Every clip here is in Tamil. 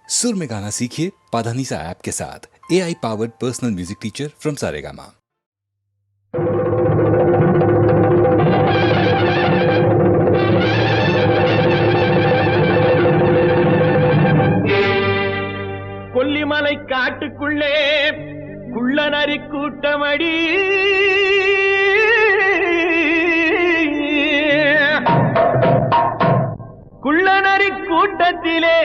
सुर में गाना सीखिए पाधानीसा ऐप के साथ। AI powered personal music teacher from Saregama. Kollimalai காட்டுக்குள்ளே குள்ளநரி கூட்டமடி குள்ளநரி கூட்டத்திலே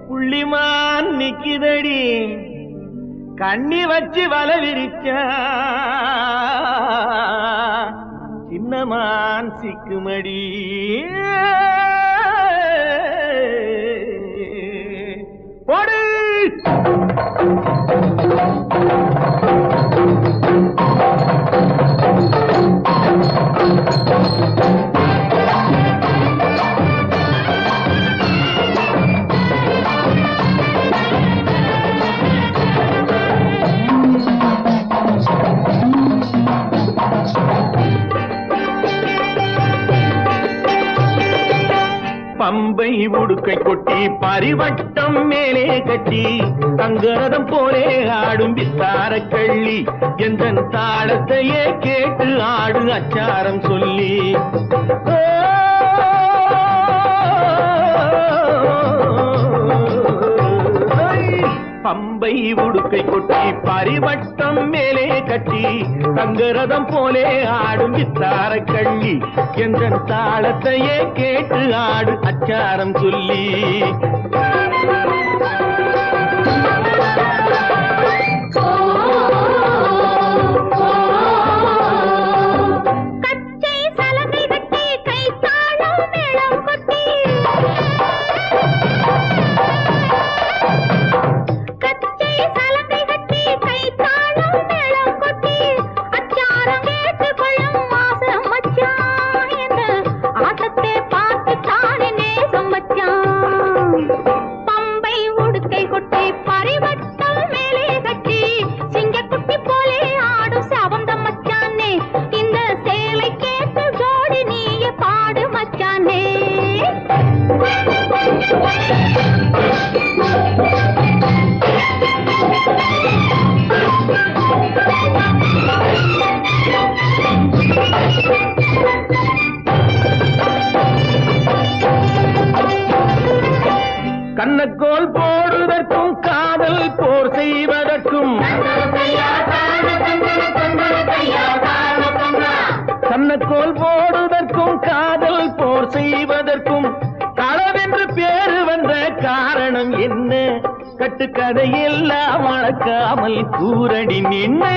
புள்ளிமான் நிக்கிதடி கண்ணி வச்சு வல விரிச்சா சின்னமான் சிக்குமடி போடு பம்பை உடுக்கை கொட்டி பரிவட்டம் மேலே கட்டி தங்கரதம் போலே ஆடும் வித்தார கள்ளி எந்த தாளத்தையே கேட்டு ஆடு அச்சாரம் சொல்லி பம்பை உடுக்கை கொட்டி பரிவட்டம் மேலே கட்டி தங்கரதம் போலே ஆடும் வித்தார கள்ளி எந்த தாளத்தையே கேட்டு ஆடு அச்சாரம் சொல்லி கண்ணக்கோல் போடுவதற்கும் காதல் போர் செய்வதற்கும் கண்ணக்கோல் போடுவதற்கும் காதல் போர் செய்வதற்கும் களவென்று பேரு வந்த காரணம் என்ன கட்டுக்கதையெல்லாம் மறக்காமல் கூரடி நின்று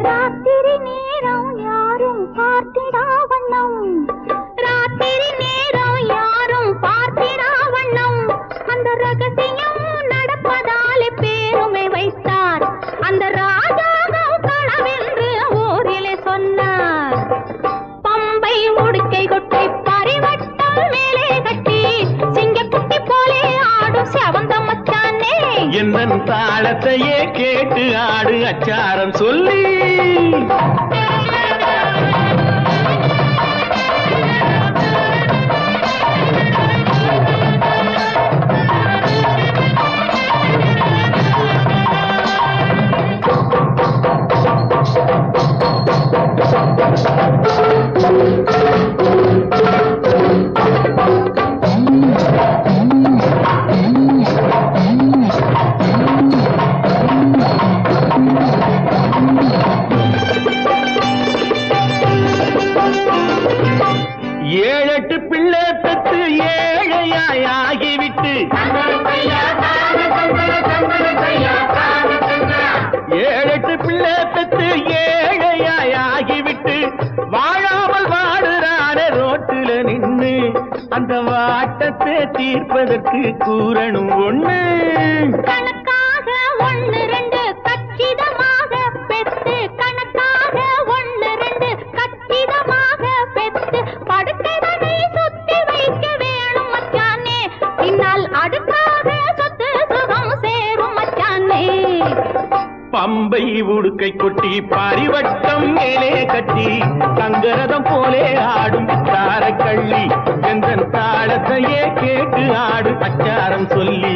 ராத்திரி நேரம் யாரும் பார்த்திடா வண்ணம் ராத்திரி நேரம் யாரும் பார்த்திடா வண்ணம் அந்த ரகசியம் நடப்பதாலே பேருமை வைத்தார் அந்த ராஜாவும் களவென்று ஊரிலே சொன்னார் பம்பை உடுக்கை கொட்டி பரிவட்டம் மேலே கட்டி சிங்கக்குட்டி போலே ஆடும் செவந்த மச்சானே என்ன தாளத்தையே கேட்டு ஆடு அச்சாரம் சொல்லி ஏழெட்டு பிள்ளை பெற்று ஏழையாய் ஆகிவிட்டு ஏழெட்டு பிள்ளை பெற்று ஏழையாய் ஆகிவிட்டு வாழாமல் வாடுறான ரோட்டுல நின்று அந்த வாட்டத்தை தீர்ப்பதற்கு கூறணும் ஒண்ணு கணக்காக ஒன்னு ரெண்டு கச்சிதமாக பெத்து கணக்காக ஒன்னு ரெண்டு கச்சிதமாக பெத்து படுக்கைதனை சுத்தி வைக்க வேணும் மச்சானே பின்னால் அடுக்காக சொத்து சுகம் சேரும் மச்சானே பம்பை உடுக்கை கொட்டி பரிவட்டம் மேலே கட்டி தங்கரதம் போலே ஆடும் தார கள்ளி எந்த தாளத்தையே கேட்டு ஆடு அச்சாரம் சொல்லி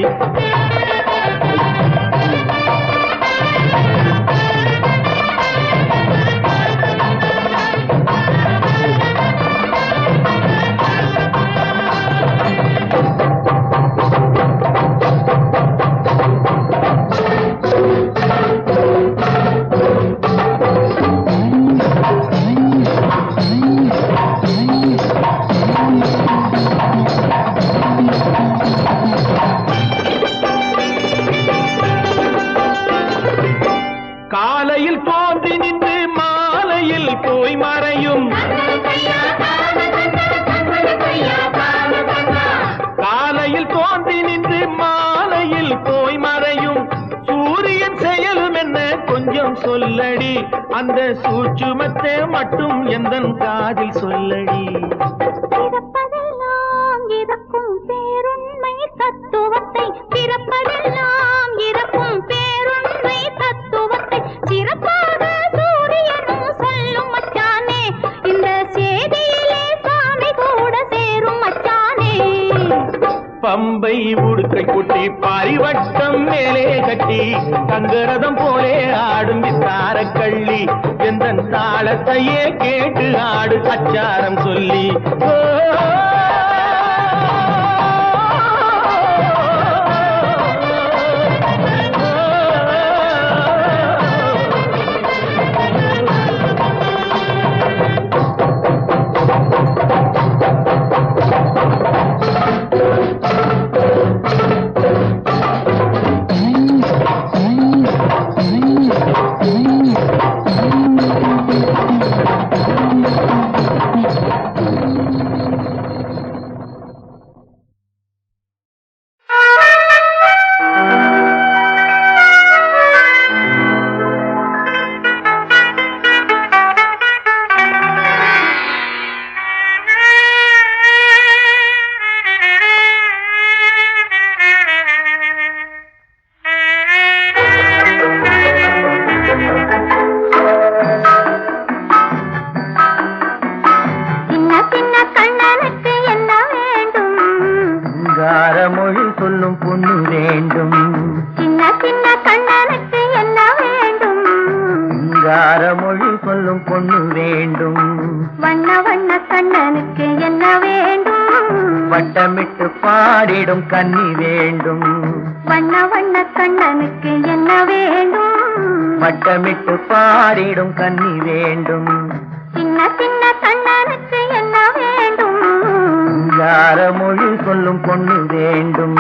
காலையில் தோன்றி நின்று மாலையில் போய் மறையும் காலையில் தோன்றி நின்று மாலையில் போய் மறையும் சூரியன் செயலும் என்ன கொஞ்சம் சொல்லடி அந்த சூட்சுமத்தை மட்டும் எந்தன் காதில் சொல்லடி பிறப்பதெல்லாம் இறக்கும் பேருண்மை தத்துவத்தை பிறப்பதெல்லாம் இறக்கும் பேருண்மை தத்துவத்தை சிறப்பாக சூரியனும் சொல்லும் மச்சானே இந்த செய்தியிலே சாமி கூட சேரும் மச்சானே பம்பை உடுக்கை கொட்டி பரிவட்டம் மேலே கட்டி தங்கரதம் போலே ஆடும் தார கள்ளி எந்த தாளத்தையே கேட்டு ஆடு அச்சாரம் சொல்லி மொழி சொல்லும் பொண்ணு வேண்டும் சின்ன சின்ன கண்ணனுக்கு என்ன வேண்டும் சிங்கார மொழி சொல்லும் பொண்ணு வேண்டும் வண்ண வண்ண கண்ணனுக்கு என்ன வேண்டும் வட்டமிட்டு பாடிடும் கன்னி வேண்டும் வண்ண வண்ண கண்ணனுக்கு என்ன வேண்டும் வட்டமிட்டு பாடிடும் கன்னி வேண்டும் சின்ன சின்ன கண்ணனுக்கு என்ன வேண்டும் சிங்கார மொழி சொல்லும் பொண்ணு வேண்டும்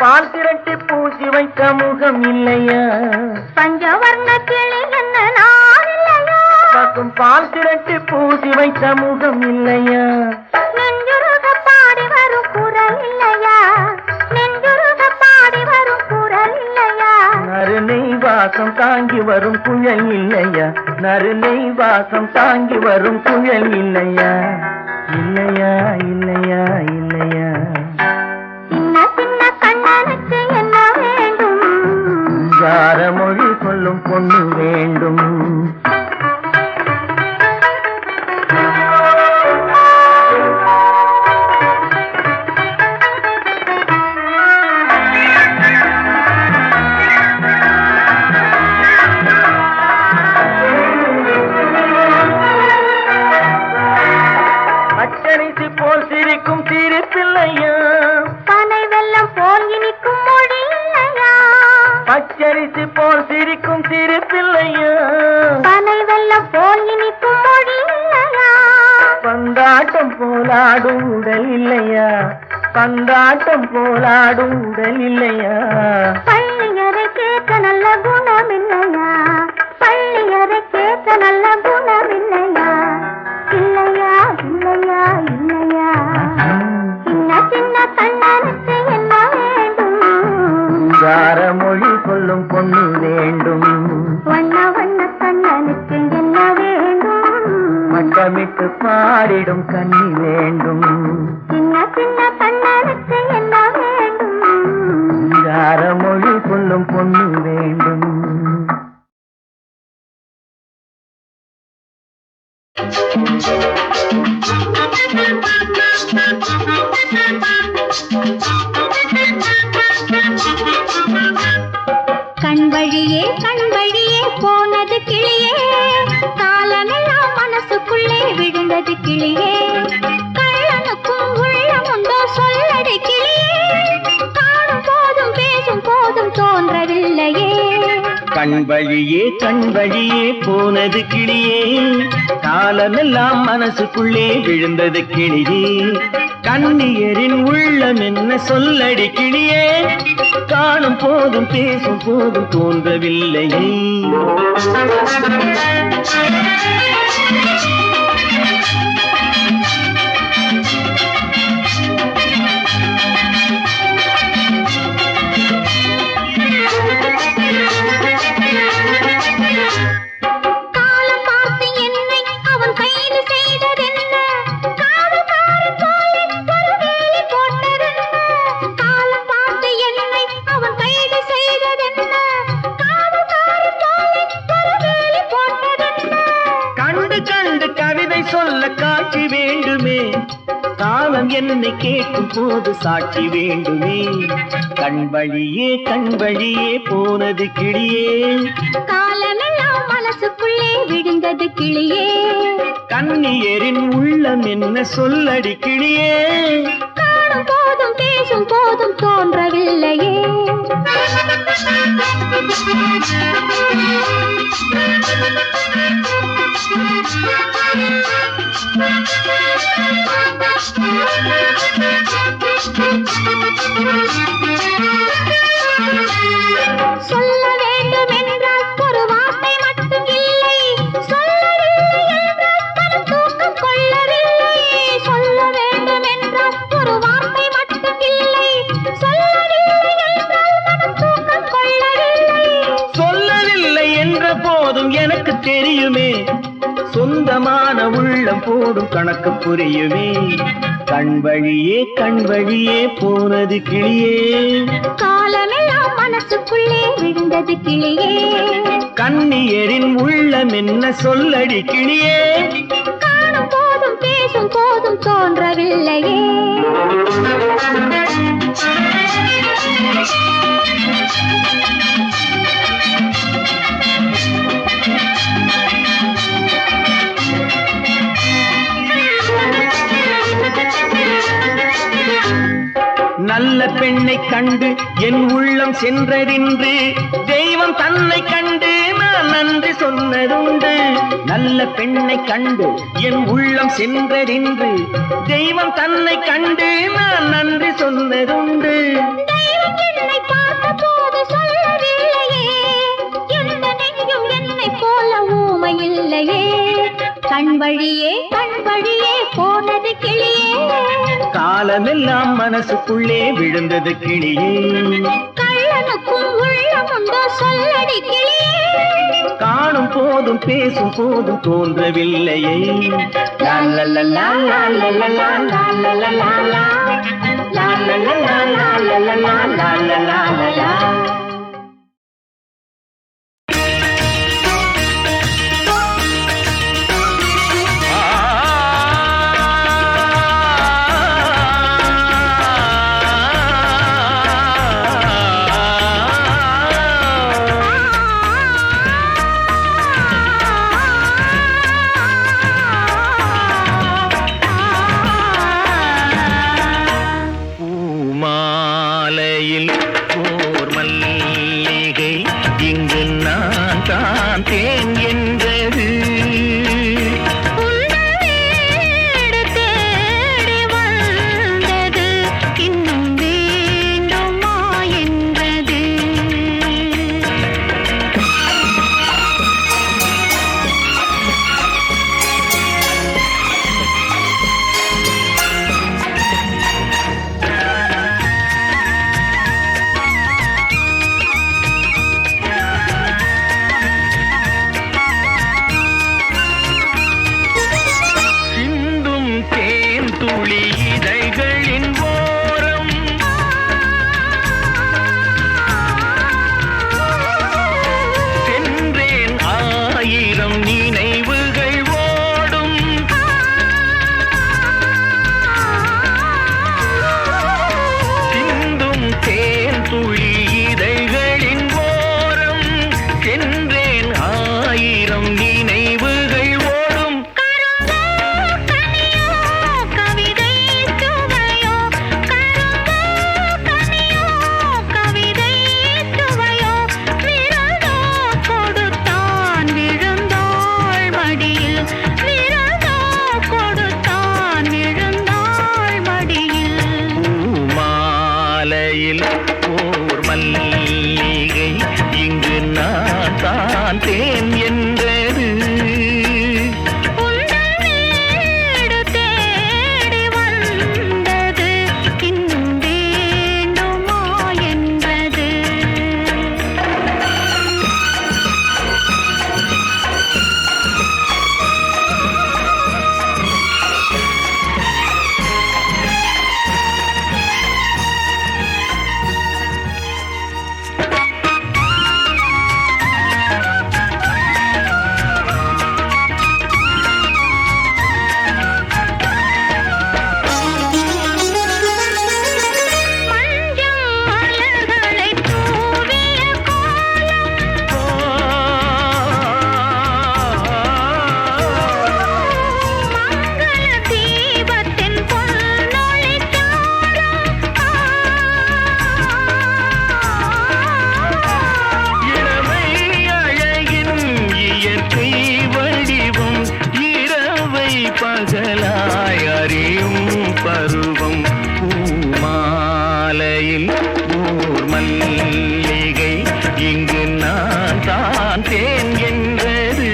பால் திரட்டி பூசி வைத்த முகம் இல்லையா பஞ்சவர்ண கிளி என்ன நான் இல்லையா பார்க்கும் பால் திரட்டி பூசி வைத்த முகம் இல்லையா நெஞ்சுருக பாடி வரும் குரல் இல்லையா நெஞ்சுருக பாடி வரும் குரல் இல்லையா நறுநெய் வாசம் தாங்கி வரும் குழல் இல்லையா நறுநெய் வாசம் தாங்கி வரும் குழல் இல்லையா இல்லையா இல்லையா இல்லையா சின்ன சின்ன கண்ணனுக்கு என்ன வேண்டும் சிங்கார மொழி சொல்லும் பொண்ணு வேண்டும் பச்சரிசி போல் சிரிக்கும் சிரிப்பில்லையா பனை வெல்லம் போல் இனிக்கும் மொழி இல்லையா பச்சரிசி போல் சிரிக்கும் சிரிப்பில்லையா பனை வெல்லம் போல் இனிக்கும் மொழி இல்லையா பந்தாட்டம் போலாடும் உடல் இல்லையா பந்தாட்டம் போலாடும் உடல் இல்லையா பள்ளியறை கேட்க நல்ல குணம் இல்லையா பள்ளியறை கேட்க நல்ல குணம் இல்லையா இல்லையா இல்லையா இல்லையா சின்ன வைத்து பாடிடும் கண்ணி வேண்டும். சின்ன சின்ன கண்ணனுக்கு என்ன வேண்டும்? யார மொழி சொல்லும் பொண்ணு வேண்டும். கண் வழியே போனது கிளியே, காலமெல்லாம் மனசுக்குள்ளே விழுந்தது கிளியே. கள்ளனுக்கும் உள்ளமுண்டோ சொல்லடி கிளியே, காணும் போதும் பேசும் போதும் தோன்றவில்லையே. கண் வழியே போனது கிளியே, காலமெல்லாம் மனசுக்குள்ளே விழுந்தது கிளியே. கண்ணியரின் உள்ளம் என்ன சொல்லடி கிளியே, காணும் போதும் பேசும் போதும் தோன்றவில்லையே. காட்சி வேண்டுமே, காலம் என்னை கேட்கும் போது சாட்சி வேண்டுமே. கண் வழியே போனது கிளியே, காலமெல்லாம் மனசுக்குள்ளே விழுந்தது கிளியே. கண்ணியரின் உள்ளம் என்ன சொல்லடி கிளியே, காணும் போதும் பேசும் போதும் தோன்றவில்லையே. சொல்ல வேண்டும் என்றால் ஒரு வார்த்தை மட்டும் இல்லை, சொல்லவில்லை என்றால் மனம் தூக்கம் கொள்ளவில்லை. சொல்ல வேண்டும் என்றால் ஒரு வார்த்தை மட்டும் இல்லை, சொல்லவில்லை என்றால் மனம் தூக்கம் கொள்ளவில்லை. சொல்லவில்லை என்ற போதும் எனக்கு தெரியுமே, சொந்தமான உள்ளம் போடும் கணக்கு புரியுமே. கண் வழியே போனது கிளியே, காலமெல்லாம் மனசுக்குள்ளே விழுந்தது கிளியே. கண்ணியரின் உள்ளம் என்ன சொல்லடி கிளியே, காணும் போதும் பேசும் போதும் தோன்றவில்லையே. நல்ல பெண்ணை கண்டு என் உள்ளம் சென்றதின்று, தெய்வம் தன்னை கண்டு நான் நன்றி சொன்னதுண்டு. நல்ல பெண்ணை கண்டு என் உள்ளம் சென்றதின்று, தெய்வம் தன்னை கண்டு நான் நன்றி சொன்னதுண்டு. தெய்வம் என்னை பார்த்த போது சொல்லவில்லையே, எந்த நெஞ்சும் என்னை போல ஊமை இல்லையே. கண் வழியே போனது கிளியே, காலமெல்லாம் மனசுக்குள்ளே விழுந்தது கிளியே. கள்ளனுக்கும் உள்ளமுண்டோ சொல்லடி கிளியே, காணும் போதும் பேசும் போதும் தோன்றவில்லையே. லா லா லா லா லா லா லா லா லா லா லா லா. லா லா லா லா லா லா லா லா லா லா லா லா. பூமாலையில் ஓர் மல்லிகை பகலாய் அறியும் பருவம் பூமாலையில் ஊர் மல்லிகை இங்கு நான் தான் தேன் என்றது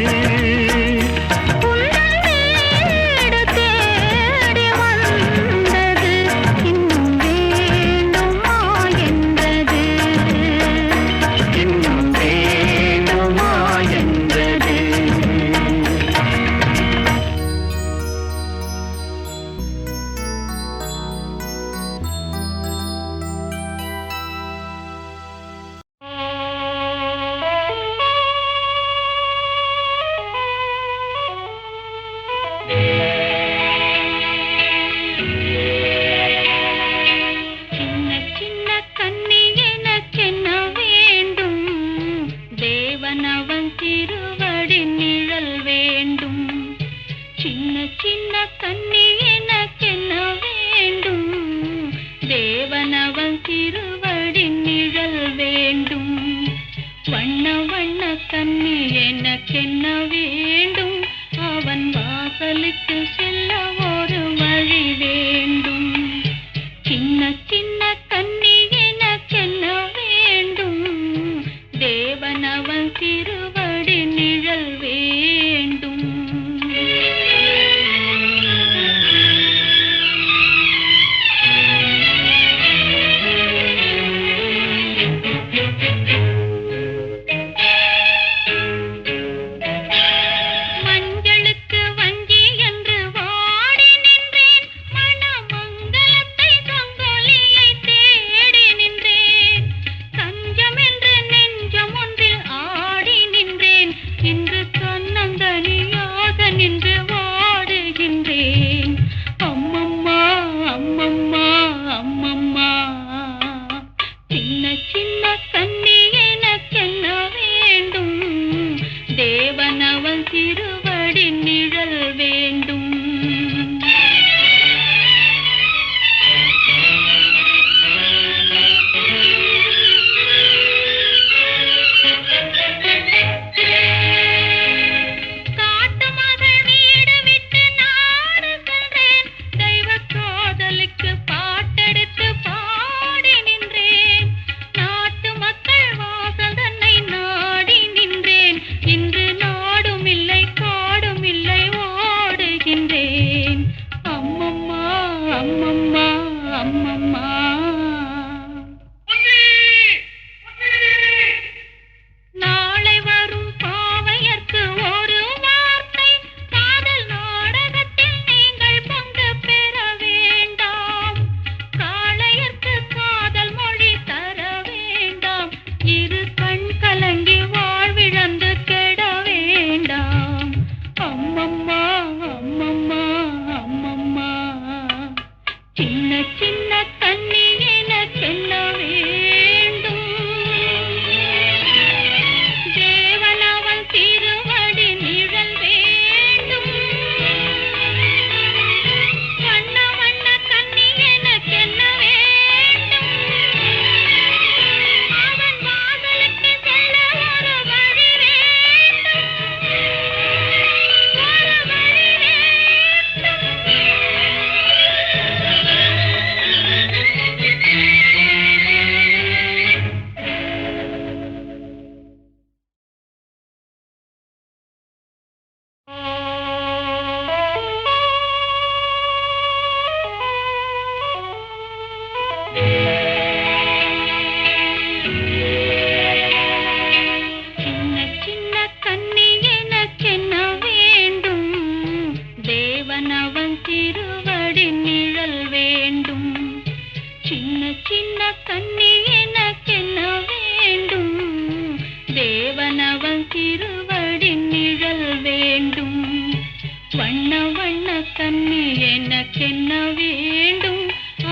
கண்ணி எனக்கென்ன வேண்டும்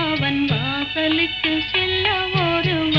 அவன் வாசலுக்கு செல்ல ஒரு